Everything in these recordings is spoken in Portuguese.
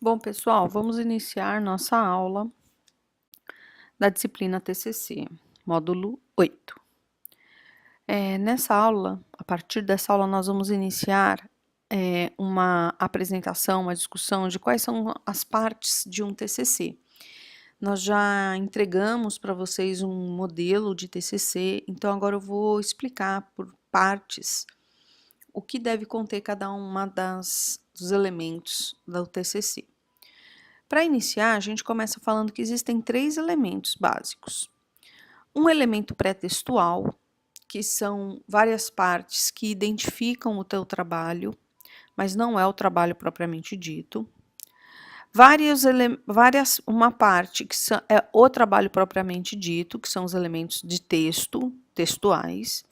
Bom, pessoal, vamos iniciar nossa aula da disciplina TCC, módulo 8. Nessa aula, a partir dessa aula, nós vamos iniciar uma apresentação, uma discussão de quais são as partes de um TCC. Nós já entregamos para vocês um modelo de TCC, então agora eu vou explicar por partes o que deve conter cada uma dos elementos do TCC. Para iniciar, a gente começa falando que existem 3 elementos básicos. Um elemento pré-textual, que são várias partes que identificam o teu trabalho, mas não é o trabalho propriamente dito. Uma parte que é o trabalho propriamente dito, que são os elementos de texto, textuais.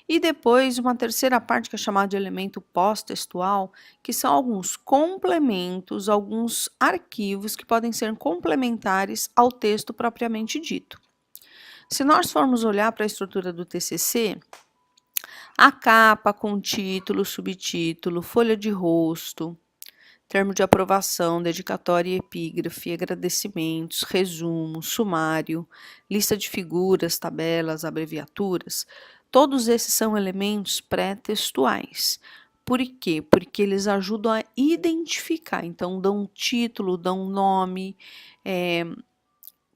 E depois uma terceira parte que é chamada de elemento pós-textual, que são alguns complementos, alguns arquivos que podem ser complementares ao texto propriamente dito. Se nós formos olhar para a estrutura do TCC, a capa com título, subtítulo, folha de rosto, termo de aprovação, dedicatória e epígrafe, agradecimentos, resumo, sumário, lista de figuras, tabelas, abreviaturas, todos esses são elementos pré-textuais. Por quê? Porque eles ajudam a identificar, então dão um título, dão um nome,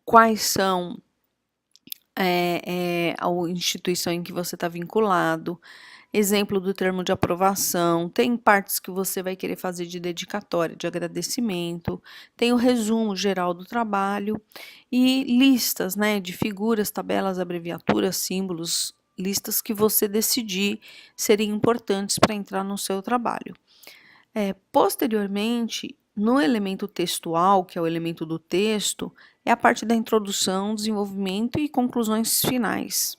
quais são a instituição em que você está vinculado, exemplo do termo de aprovação, tem partes que você vai querer fazer de dedicatória, de agradecimento, tem o resumo geral do trabalho e listas, né, de figuras, tabelas, abreviaturas, símbolos, listas que você decidir serem importantes para entrar no seu trabalho. Posteriormente, no elemento textual, que é o elemento do texto, é a parte da introdução, desenvolvimento e conclusões finais.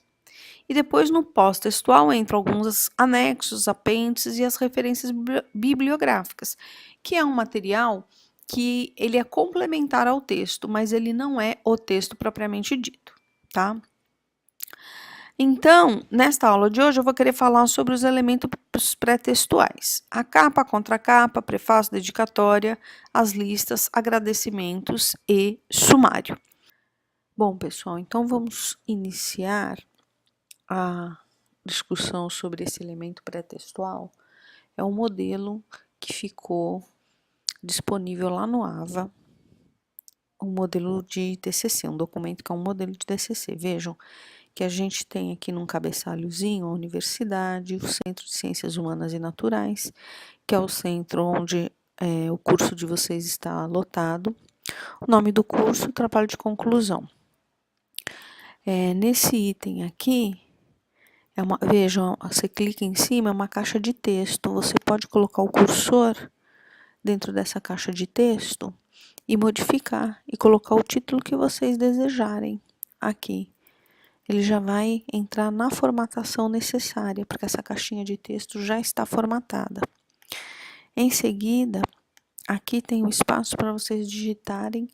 E depois, no pós-textual, entram alguns anexos, apêndices e as referências bibliográficas, que é um material que ele é complementar ao texto, mas ele não é o texto propriamente dito, tá? Então, nesta aula de hoje, eu vou querer falar sobre os elementos pré-textuais. A capa, a contracapa, prefácio, dedicatória, as listas, agradecimentos e sumário. Bom, pessoal, então vamos iniciar a discussão sobre esse elemento pré-textual. É um modelo que ficou disponível lá no AVA, um modelo de TCC, um documento que é um modelo de TCC. Vejam que a gente tem aqui num cabeçalhozinho a universidade, o Centro de Ciências Humanas e Naturais, que é o centro onde o curso de vocês está lotado. O nome do curso, trabalho de conclusão. Nesse item aqui, vejam, você clica em cima, é uma caixa de texto. Você pode colocar o cursor dentro dessa caixa de texto e modificar e colocar o título que vocês desejarem aqui. Ele já vai entrar na formatação necessária, porque essa caixinha de texto já está formatada. Em seguida, aqui tem um espaço para vocês digitarem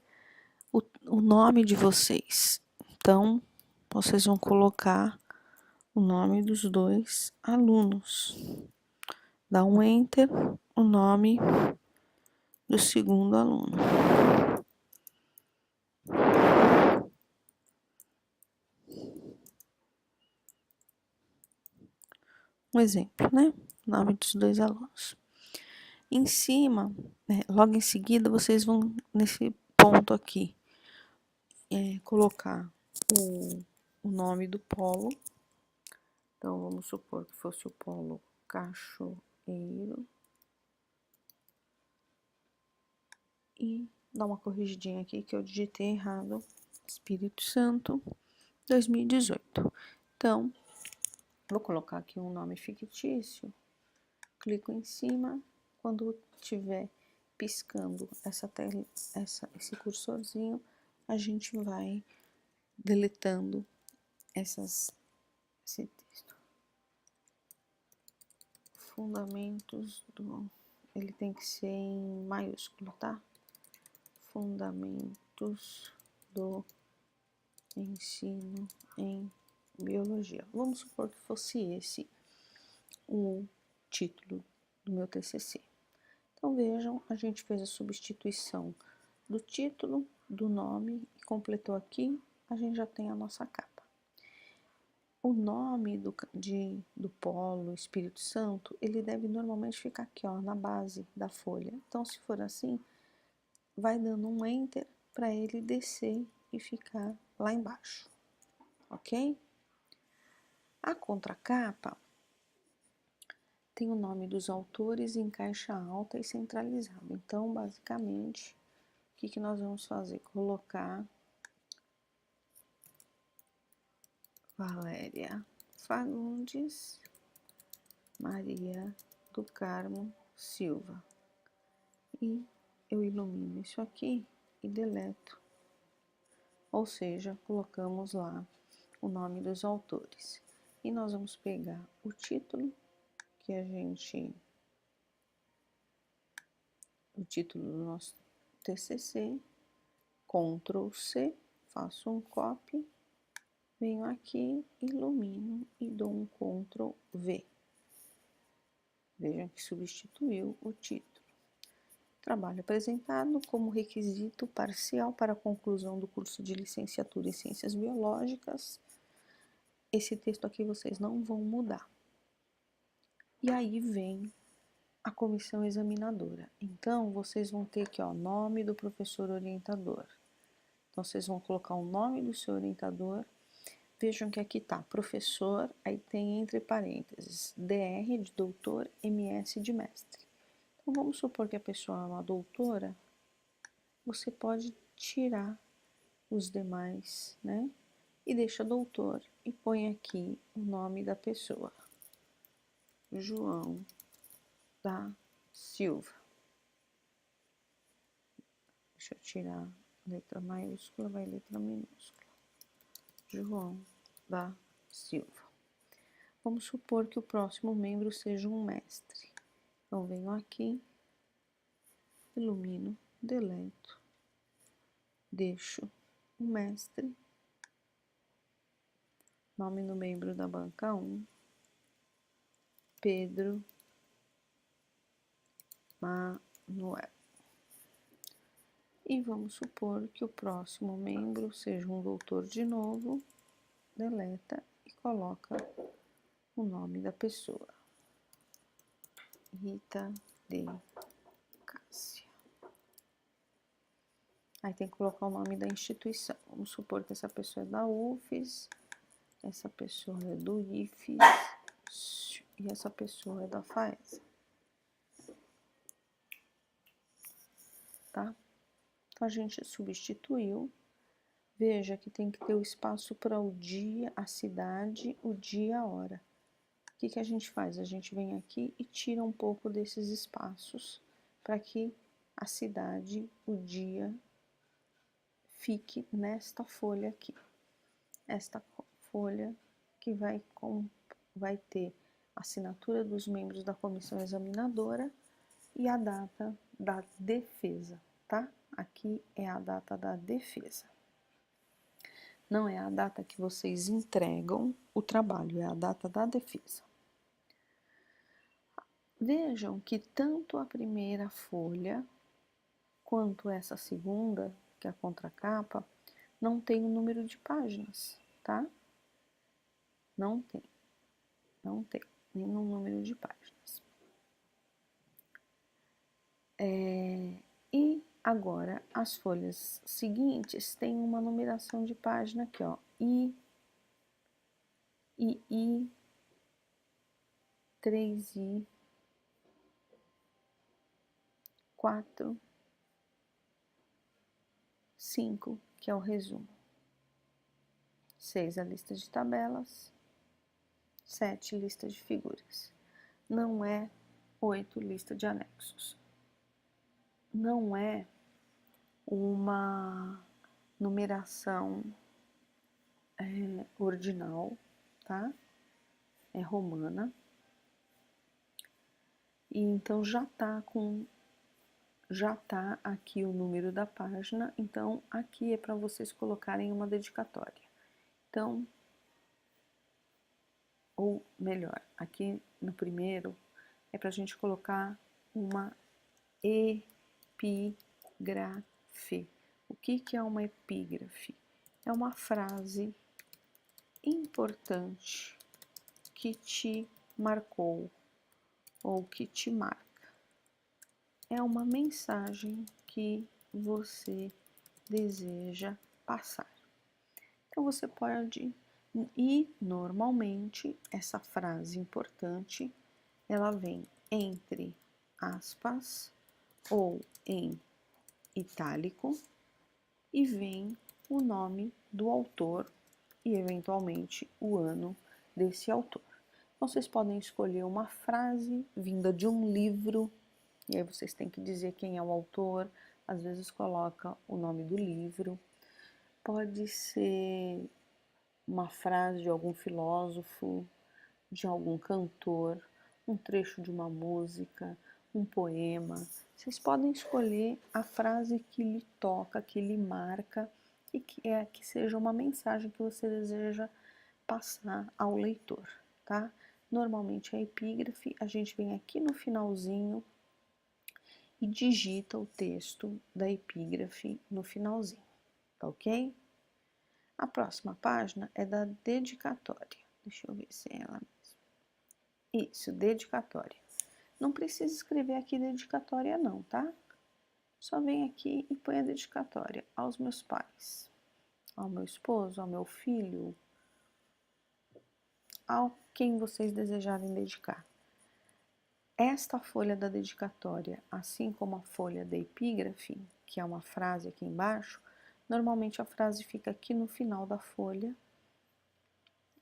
o nome de vocês. Então, vocês vão colocar o nome dos 2 alunos. Dá um Enter, o nome do segundo aluno. Um exemplo, né? Nome dos 2 alunos. Em cima, logo em seguida, vocês vão nesse ponto aqui, colocar o nome do polo. Então, vamos supor que fosse o polo Cachoeiro. E dar uma corrigidinha aqui que eu digitei errado. Espírito Santo, 2018. Então, vou colocar aqui um nome fictício. Clico em cima. Quando tiver piscando esse cursorzinho, a gente vai deletando esse texto. Fundamentos do... Ele tem que ser em maiúsculo, tá? Fundamentos do ensino em biologia. Vamos supor que fosse esse o título do meu TCC. Então vejam, a gente fez a substituição do título, do nome e completou aqui, a gente já tem a nossa capa. O nome do polo Espírito Santo, ele deve normalmente ficar aqui, ó, na base da folha. Então, se for assim, vai dando um Enter para ele descer e ficar lá embaixo, ok? A contracapa tem o nome dos autores em caixa alta e centralizada. Então, basicamente, o que nós vamos fazer? Colocar Valéria Fagundes, Maria do Carmo Silva. E eu ilumino isso aqui e deleto. Ou seja, colocamos lá o nome dos autores. E nós vamos pegar o título que o título do nosso TCC, Ctrl C, faço um copy, venho aqui, ilumino e dou um Ctrl V. Vejam que substituiu o título. Trabalho apresentado como requisito parcial para a conclusão do curso de licenciatura em Ciências Biológicas. Esse texto aqui vocês não vão mudar. E aí vem a comissão examinadora. Então, vocês vão ter aqui, ó, nome do professor orientador. Então, vocês vão colocar o nome do seu orientador. Vejam que aqui tá professor, aí tem entre parênteses DR de doutor, MS de mestre. Então, vamos supor que a pessoa é uma doutora, você pode tirar os demais, né? E deixa doutor e põe aqui o nome da pessoa. João da Silva. Deixa eu tirar letra maiúscula, vai letra minúscula. João da Silva. Vamos supor que o próximo membro seja um mestre. Então, venho aqui, ilumino, deleto, deixo o mestre, nome do membro da banca 1, Pedro Manuel. E vamos supor que o próximo membro seja um doutor de novo, deleta e coloca o nome da pessoa. Rita de Cássia. Aí tem que colocar o nome da instituição. Vamos supor que essa pessoa é da UFES, essa pessoa é do IFES e essa pessoa é da FAESA. Tá? Então, a gente substituiu. Veja que tem que ter o espaço para o dia, a cidade, o dia, a hora. O que a gente faz? A gente vem aqui e tira um pouco desses espaços para que a cidade, o dia, fique nesta folha aqui. Esta folha que vai ter a assinatura dos membros da comissão examinadora e a data da defesa, tá? Aqui é a data da defesa. Não é a data que vocês entregam o trabalho, é a data da defesa. Vejam que tanto a primeira folha quanto essa segunda, que é a contracapa, não tem o número de páginas, tá? Não tem nenhum número de páginas. E agora, as folhas seguintes têm uma numeração de página aqui, ó, I, 3I, 4, 5, que é o resumo. 6, a lista de tabelas. 7, lista de figuras. Não é 8, lista de anexos. Não é uma numeração ordinal, tá? É romana. E então já tá aqui o número da página, então aqui é para vocês colocarem uma dedicatória. Então, ou melhor, aqui no primeiro é para a gente colocar uma epígrafe. O que é uma epígrafe? É uma frase importante que te marcou ou que te marca. É uma mensagem que você deseja passar. Então você pode, e normalmente essa frase importante, ela vem entre aspas ou em itálico e vem o nome do autor e eventualmente o ano desse autor. Então vocês podem escolher uma frase vinda de um livro e aí vocês têm que dizer quem é o autor, às vezes coloca o nome do livro. Pode ser uma frase de algum filósofo, de algum cantor, um trecho de uma música, um poema. Vocês podem escolher a frase que lhe toca, que lhe marca e que seja uma mensagem que você deseja passar ao leitor, tá? Normalmente a epígrafe, a gente vem aqui no finalzinho e digita o texto da epígrafe no finalzinho, tá ok? A próxima página é da dedicatória. Deixa eu ver se é ela mesma. Isso, dedicatória. Não precisa escrever aqui dedicatória não, tá? Só vem aqui e põe a dedicatória aos meus pais, ao meu esposo, ao meu filho, ao quem vocês desejarem dedicar. Esta folha da dedicatória, assim como a folha da epígrafe, que é uma frase aqui embaixo, normalmente a frase fica aqui no final da folha,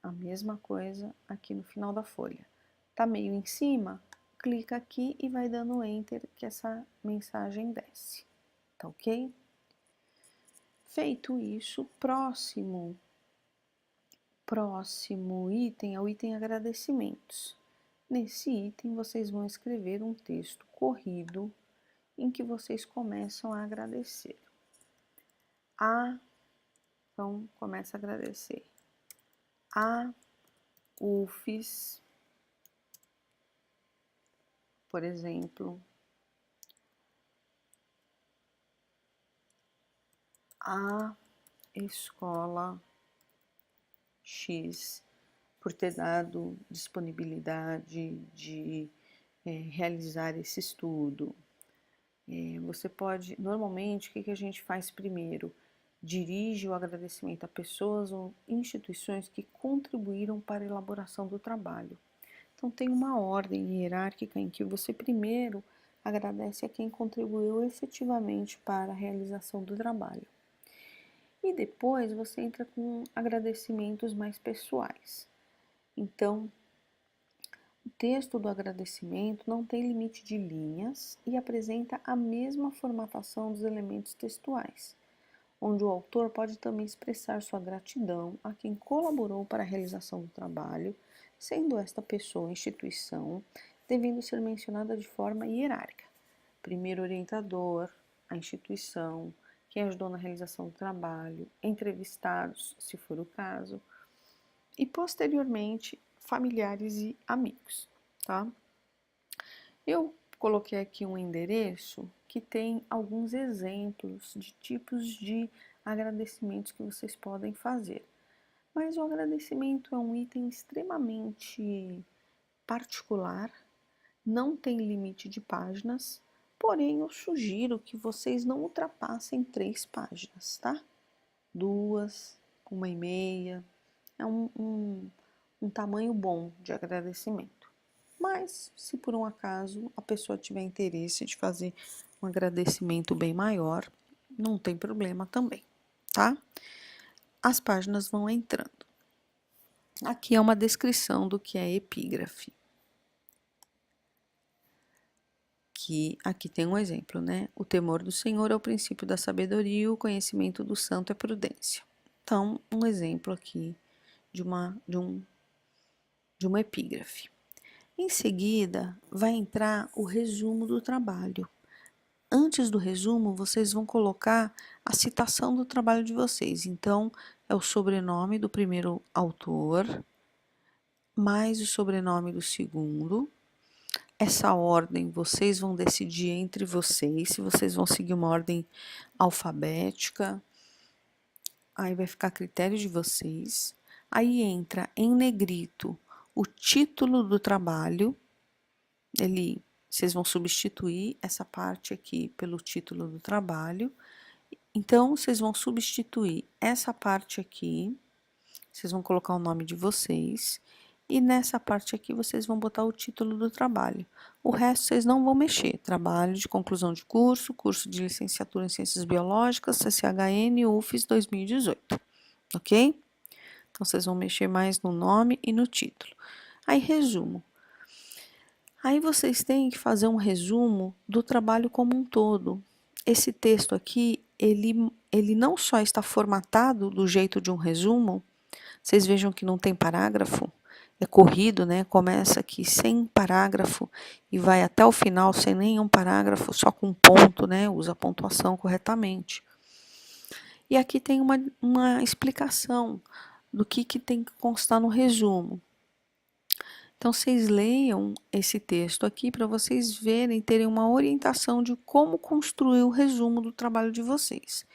a mesma coisa aqui no final da folha. Tá meio em cima? Clica aqui e vai dando Enter que essa mensagem desce, tá ok? Feito isso, próximo item é o item agradecimentos. Nesse item, vocês vão escrever um texto corrido em que vocês começam a agradecer. Então, começa a agradecer. A UFES, por exemplo. A escola X, por ter dado disponibilidade de realizar esse estudo. Você pode, normalmente, o que a gente faz primeiro? Dirige o agradecimento a pessoas ou instituições que contribuíram para a elaboração do trabalho. Então, tem uma ordem hierárquica em que você primeiro agradece a quem contribuiu efetivamente para a realização do trabalho. E depois você entra com agradecimentos mais pessoais. Então, o texto do agradecimento não tem limite de linhas e apresenta a mesma formatação dos elementos textuais, onde o autor pode também expressar sua gratidão a quem colaborou para a realização do trabalho, sendo esta pessoa ou instituição devendo ser mencionada de forma hierárquica. Primeiro orientador, a instituição, quem ajudou na realização do trabalho, entrevistados, se for o caso, e posteriormente familiares e amigos, tá? Eu coloquei aqui um endereço que tem alguns exemplos de tipos de agradecimentos que vocês podem fazer. Mas o agradecimento é um item extremamente particular, não tem limite de páginas, porém eu sugiro que vocês não ultrapassem 3 páginas, tá? 2, 1,5, é um tamanho bom de agradecimento. Mas, se por um acaso a pessoa tiver interesse de fazer um agradecimento bem maior, não tem problema também, tá? As páginas vão entrando. Aqui é uma descrição do que é epígrafe. Que aqui tem um exemplo, né? O temor do Senhor é o princípio da sabedoria, o conhecimento do santo é prudência. Então, um exemplo aqui de uma epígrafe. Em seguida, vai entrar o resumo do trabalho. Antes do resumo, vocês vão colocar a citação do trabalho de vocês. Então, é o sobrenome do primeiro autor, mais o sobrenome do segundo. essa ordem vocês vão decidir entre vocês, se vocês vão seguir uma ordem alfabética, aí vai ficar a critério de vocês. Aí entra em negrito o título do trabalho, vocês vão substituir essa parte aqui pelo título do trabalho. Então, vocês vão substituir essa parte aqui, vocês vão colocar o nome de vocês, e nessa parte aqui vocês vão botar o título do trabalho. O resto vocês não vão mexer. Trabalho de conclusão de curso, curso de licenciatura em Ciências Biológicas, CCHN, UFES 2018, ok? Então, vocês vão mexer mais no nome e no título. Aí, resumo. Aí, vocês têm que fazer um resumo do trabalho como um todo. Esse texto aqui, ele não só está formatado do jeito de um resumo, vocês vejam que não tem parágrafo, é corrido, né? Começa aqui sem parágrafo e vai até o final sem nenhum parágrafo, só com ponto, né? Usa a pontuação corretamente. E aqui tem uma explicação do que tem que constar no resumo. Então, vocês leiam esse texto aqui para vocês verem, terem uma orientação de como construir o resumo do trabalho de vocês.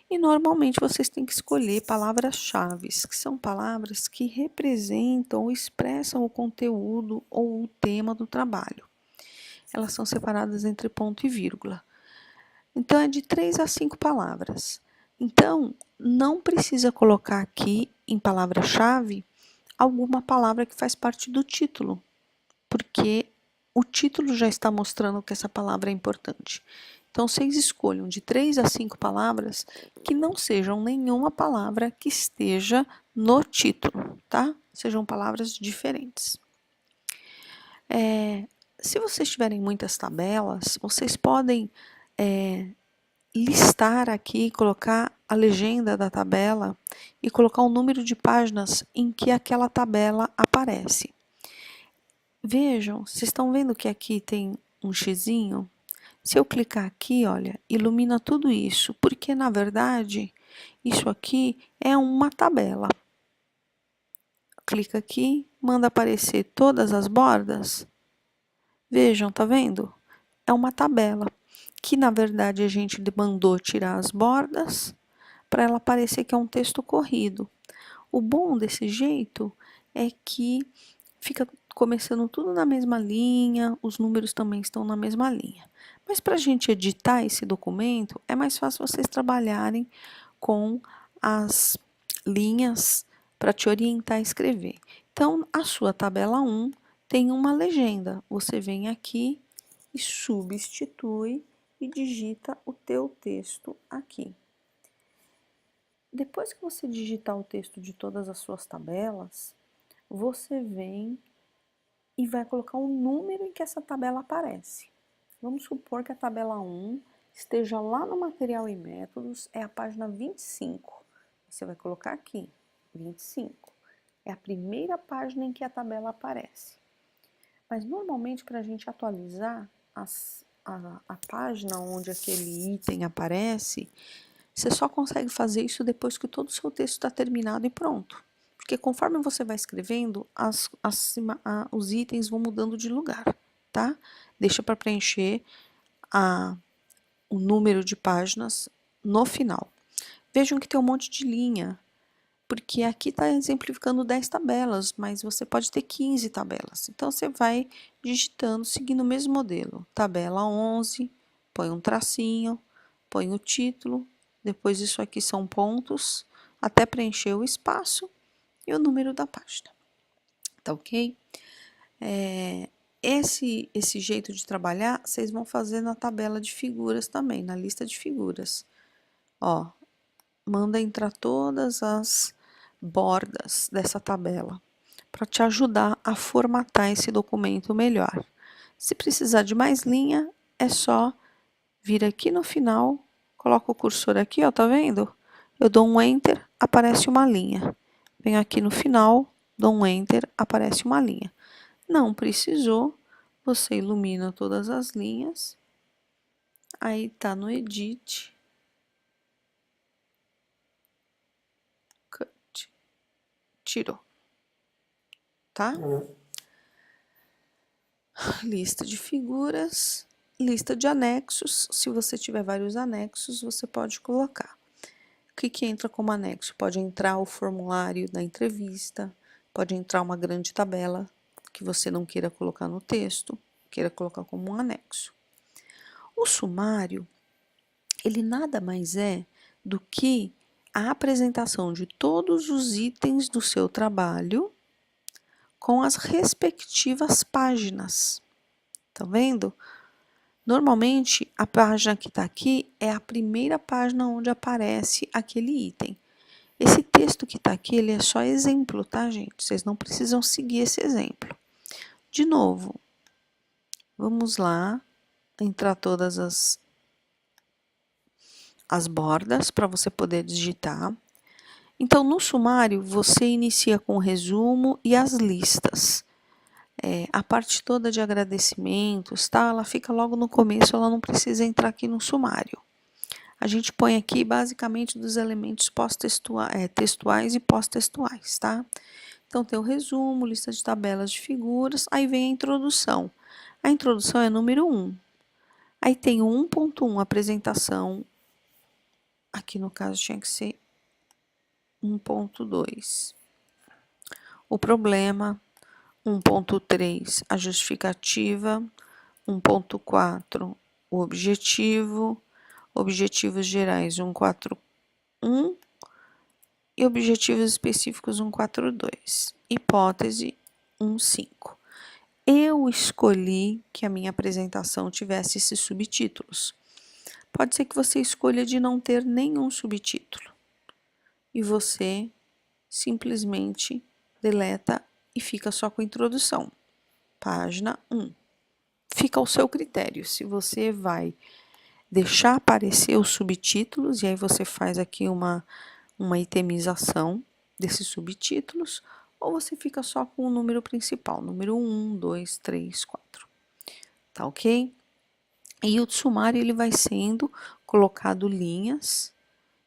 E normalmente vocês têm que escolher palavras-chave, que são palavras que representam ou expressam o conteúdo ou o tema do trabalho. Elas são separadas entre ponto e vírgula. Então, é de 3 a 5 palavras. Então, não precisa colocar aqui em palavra-chave alguma palavra que faz parte do título, porque o título já está mostrando que essa palavra é importante. Então, vocês escolham de 3 a 5 palavras que não sejam nenhuma palavra que esteja no título, tá? Sejam palavras diferentes. Se vocês tiverem muitas tabelas, vocês podem listar aqui, colocar a legenda da tabela e colocar o número de páginas em que aquela tabela aparece. Vejam, vocês estão vendo que aqui tem um xizinho? Se eu clicar aqui, olha, ilumina tudo isso, porque na verdade isso aqui é uma tabela. Clica aqui, manda aparecer todas as bordas. Vejam, tá vendo? É uma tabela, que na verdade a gente mandou tirar as bordas para ela parecer que é um texto corrido. O bom desse jeito é que fica começando tudo na mesma linha, os números também estão na mesma linha. Mas para a gente editar esse documento, é mais fácil vocês trabalharem com as linhas para te orientar a escrever. Então, a sua tabela 1 tem uma legenda. Você vem aqui e substitui e digita o teu texto aqui. Depois que você digitar o texto de todas as suas tabelas, você vem e vai colocar o número em que essa tabela aparece. Vamos supor que a tabela 1 esteja lá no material e métodos, é a página 25. Você vai colocar aqui, 25. É a primeira página em que a tabela aparece. Mas normalmente para a gente atualizar a página onde aquele item aparece, você só consegue fazer isso depois que todo o seu texto está terminado e pronto. Porque conforme você vai escrevendo, os itens vão mudando de lugar, tá? Deixa para preencher o número de páginas no final. Vejam que tem um monte de linha, porque aqui está exemplificando 10 tabelas, mas você pode ter 15 tabelas. Então, você vai digitando, seguindo o mesmo modelo. Tabela 11, põe um tracinho, põe o título, depois isso aqui são pontos, até preencher o espaço e o número da página. Tá ok? Esse jeito de trabalhar, vocês vão fazer na tabela de figuras também, na lista de figuras. Ó, manda entrar todas as bordas dessa tabela para te ajudar a formatar esse documento melhor. Se precisar de mais linha, é só vir aqui no final, coloca o cursor aqui, ó, tá vendo? Eu dou um Enter, aparece uma linha. Venho aqui no final, dou um Enter, aparece uma linha. Não precisou, você ilumina todas as linhas. Aí tá no Edit. Cut. Tirou. Tá? lista de figuras, lista de anexos. Se você tiver vários anexos, você pode colocar. O que entra como anexo? Pode entrar o formulário da entrevista, pode entrar uma grande tabela que você não queira colocar no texto, queira colocar como um anexo. O sumário, ele nada mais é do que a apresentação de todos os itens do seu trabalho com as respectivas páginas. Tá vendo? Normalmente, a página que está aqui é a primeira página onde aparece aquele item. Esse texto que está aqui, ele é só exemplo, tá, gente? Vocês não precisam seguir esse exemplo. De novo, vamos lá, entrar todas as bordas para você poder digitar. Então, no sumário, você inicia com o resumo e as listas. A parte toda de agradecimentos, tá? Ela fica logo no começo, ela não precisa entrar aqui no sumário. A gente põe aqui basicamente dos elementos textuais e pós-textuais, tá? Então, tem o resumo, lista de tabelas de figuras, aí vem a introdução. A introdução é número 1. Aí tem o 1.1, apresentação. Aqui no caso tinha que ser 1.2. O problema, 1.3, a justificativa, 1.4, o objetivo, objetivos gerais 1.4.1 e objetivos específicos 1.4.2. Hipótese 1.5. Eu escolhi que a minha apresentação tivesse esses subtítulos. Pode ser que você escolha de não ter nenhum subtítulo e você simplesmente deleta e fica só com a introdução. Página 1. Fica ao seu critério, se você vai deixar aparecer os subtítulos, e aí você faz aqui uma itemização desses subtítulos, ou você fica só com o número principal, número 1, 2, 3, 4. Tá ok? E o sumário ele vai sendo colocado linhas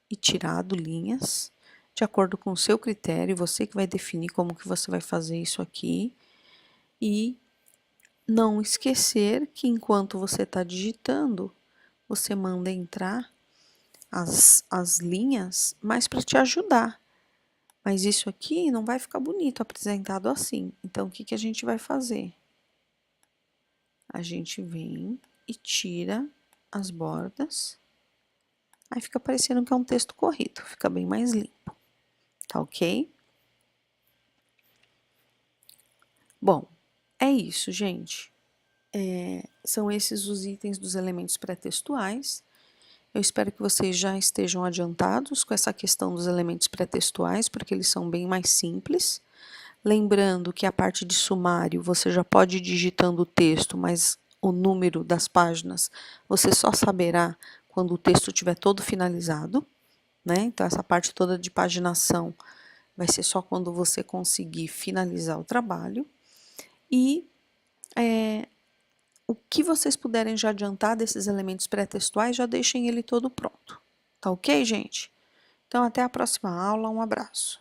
e tirado linhas, de acordo com o seu critério, você que vai definir como que você vai fazer isso aqui. E não esquecer que enquanto você está digitando, você manda entrar as linhas, mas para te ajudar. Mas isso aqui não vai ficar bonito apresentado assim. Então, o que a gente vai fazer? A gente vem e tira as bordas. Aí fica parecendo que é um texto corrido, fica bem mais limpo. Tá ok? Bom, é isso, gente. São esses os itens dos elementos pré-textuais. Eu espero que vocês já estejam adiantados com essa questão dos elementos pré-textuais, porque eles são bem mais simples. Lembrando que a parte de sumário você já pode ir digitando o texto, mas o número das páginas você só saberá quando o texto estiver todo finalizado, né? Então, essa parte toda de paginação vai ser só quando você conseguir finalizar o trabalho. E o que vocês puderem já adiantar desses elementos pré-textuais, já deixem ele todo pronto. Tá ok, gente? Então, até a próxima aula. Um abraço.